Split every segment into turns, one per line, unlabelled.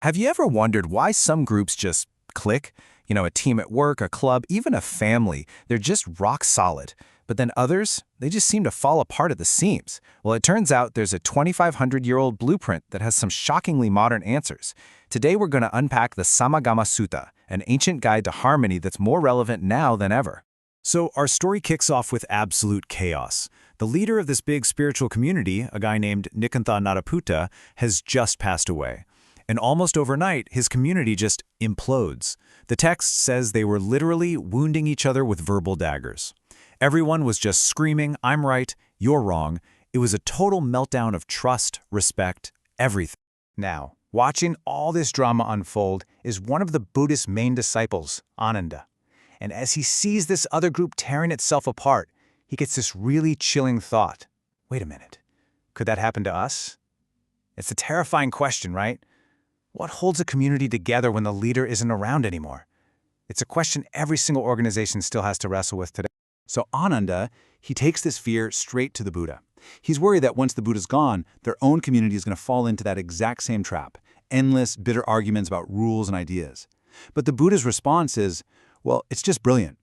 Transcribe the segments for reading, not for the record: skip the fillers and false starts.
Have you ever wondered why some groups just click? A team at work, a club, even a family, they're just rock solid. But then others, they just seem to fall apart at the seams. Well, it turns out there's a 2,500-year-old blueprint that has some shockingly modern answers. Today we're going to unpack the Sāmagāmasutta, an ancient guide to harmony that's more relevant now than ever.
So our story kicks off with absolute chaos. The leader of this big spiritual community, a guy named MN104, has just passed away. And almost overnight, his community just implodes. The text says they were literally wounding each other with verbal daggers. Everyone was just screaming, "I'm right, you're wrong." It was a total meltdown of trust, respect, everything.
Now, watching all this drama unfold is one of the Buddha's main disciples, Ananda. And as he sees this other group tearing itself apart, he gets this really chilling thought. Wait a minute, could that happen to us? It's a terrifying question, right? What holds a community together when the leader isn't around anymore? It's a question every single organization still has to wrestle with today. So Ananda, he takes this fear straight to the Buddha. He's worried that once the Buddha's gone, their own community is going to fall into that exact same trap. Endless, bitter arguments about rules and ideas. But the Buddha's response is, well, it's just brilliant.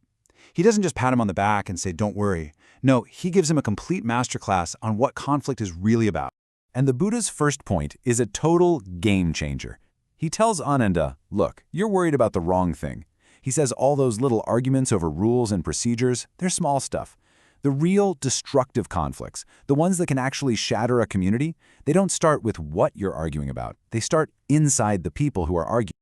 He doesn't just pat him on the back and say, "Don't worry." No, he gives him a complete masterclass on what conflict is really about.
And the Buddha's first point is a total game changer. He tells Ananda, look, you're worried about the wrong thing. He says all those little arguments over rules and procedures, they're small stuff. The real destructive conflicts, the ones that can actually shatter a community, they don't start with what you're arguing about. They start inside the people who are arguing.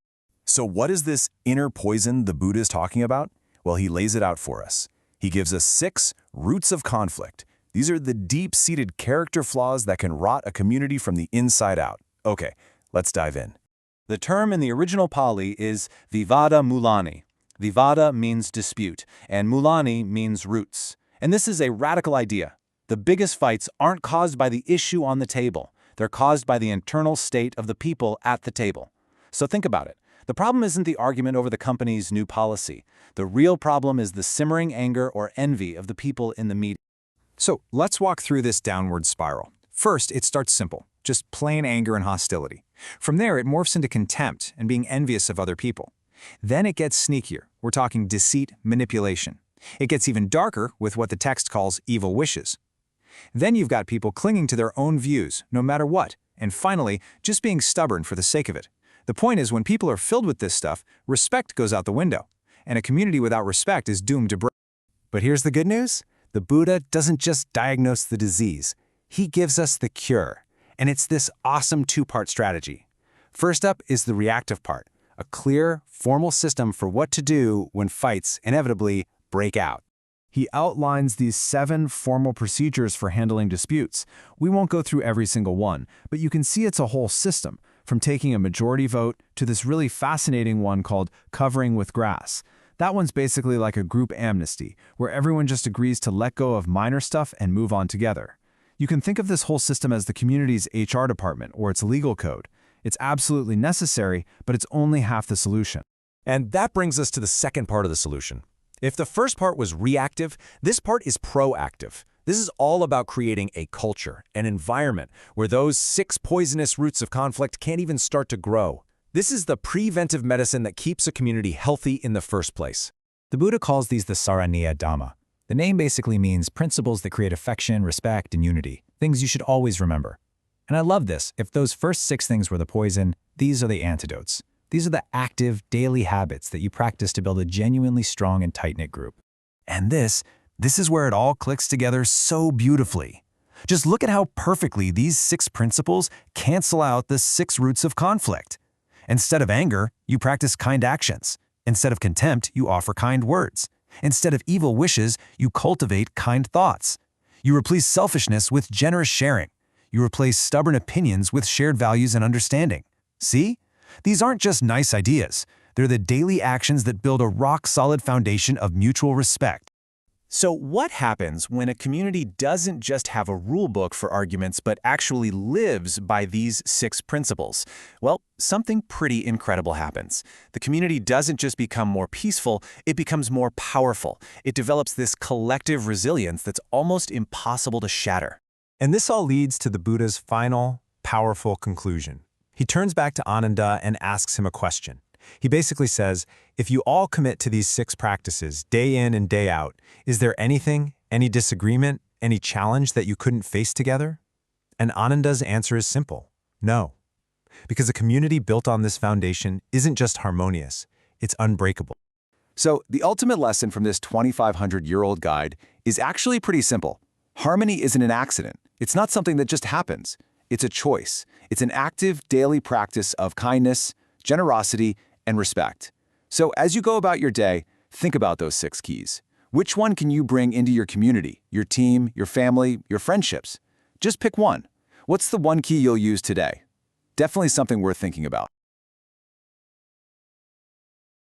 So what is this inner poison the Buddha is talking about? Well, he lays it out for us. He gives us 6 roots of conflict. These are the deep-seated character flaws that can rot a community from the inside out. Okay, let's dive in. The term in the original Pali is Vivada Mulani. Vivada means dispute, and Mulani means roots. And this is a radical idea. The biggest fights aren't caused by the issue on the table. They're caused by the internal state of the people at the table. So think about it. The problem isn't the argument over the company's new policy. The real problem is the simmering anger or envy of the people in the meeting.
So let's walk through this downward spiral. First, it starts simple, just plain anger and hostility. From there, it morphs into contempt and being envious of other people. Then it gets sneakier. We're talking deceit, manipulation. It gets even darker with what the text calls evil wishes. Then you've got people clinging to their own views, no matter what. And finally, just being stubborn for the sake of it. The point is, when people are filled with this stuff, respect goes out the window. And a community without respect is doomed to break. But here's the good news. The Buddha doesn't just diagnose the disease. He gives us the cure. And it's this awesome 2-part strategy. First up is the reactive part, a clear, formal system for what to do when fights inevitably break out. He outlines these 7 formal procedures for handling disputes. We won't go through every single one, but you can see it's a whole system, from taking a majority vote to this really fascinating one called covering with grass. That one's basically like a group amnesty, where everyone just agrees to let go of minor stuff and move on together. You can think of this whole system as the community's HR department or its legal code. It's absolutely necessary, but it's only half the solution.
And that brings us to the second part of the solution. If the first part was reactive, this part is proactive. This is all about creating a culture, an environment, where those 6 poisonous roots of conflict can't even start to grow. This is the preventive medicine that keeps a community healthy in the first place.
The Buddha calls these the Saraniya Dhamma. The name basically means principles that create affection, respect, and unity, things you should always remember. And I love this. If those first 6 things were the poison, these are the antidotes. These are the active, daily habits that you practice to build a genuinely strong and tight-knit group.
And this is where it all clicks together so beautifully. Just look at how perfectly these 6 principles cancel out the 6 roots of conflict. Instead of anger, you practice kind actions. Instead of contempt, you offer kind words. Instead of evil wishes, you cultivate kind thoughts. You replace selfishness with generous sharing. You replace stubborn opinions with shared values and understanding. See? These aren't just nice ideas. They're the daily actions that build a rock-solid foundation of mutual respect.
So what happens when a community doesn't just have a rule book for arguments but actually lives by these 6 principles? Well, something pretty incredible happens. The community doesn't just become more peaceful, it becomes more powerful. It develops this collective resilience that's almost impossible to shatter.
And this all leads to the Buddha's final, powerful conclusion.
He turns back to Ananda and asks him a question. He basically says, if you all commit to these 6 practices day in and day out, is there anything, any disagreement, any challenge that you couldn't face together? And Ananda's answer is simple, no. Because a community built on this foundation isn't just harmonious, it's unbreakable.
So the ultimate lesson from this 2,500-year-old guide is actually pretty simple. Harmony isn't an accident. It's not something that just happens. It's a choice. It's an active daily practice of kindness, generosity, and respect. So as you go about your day, think about those 6 keys. Which one can you bring into your community, your team, your family, your friendships? Just pick one. What's the one key you'll use today? Definitely something worth thinking about.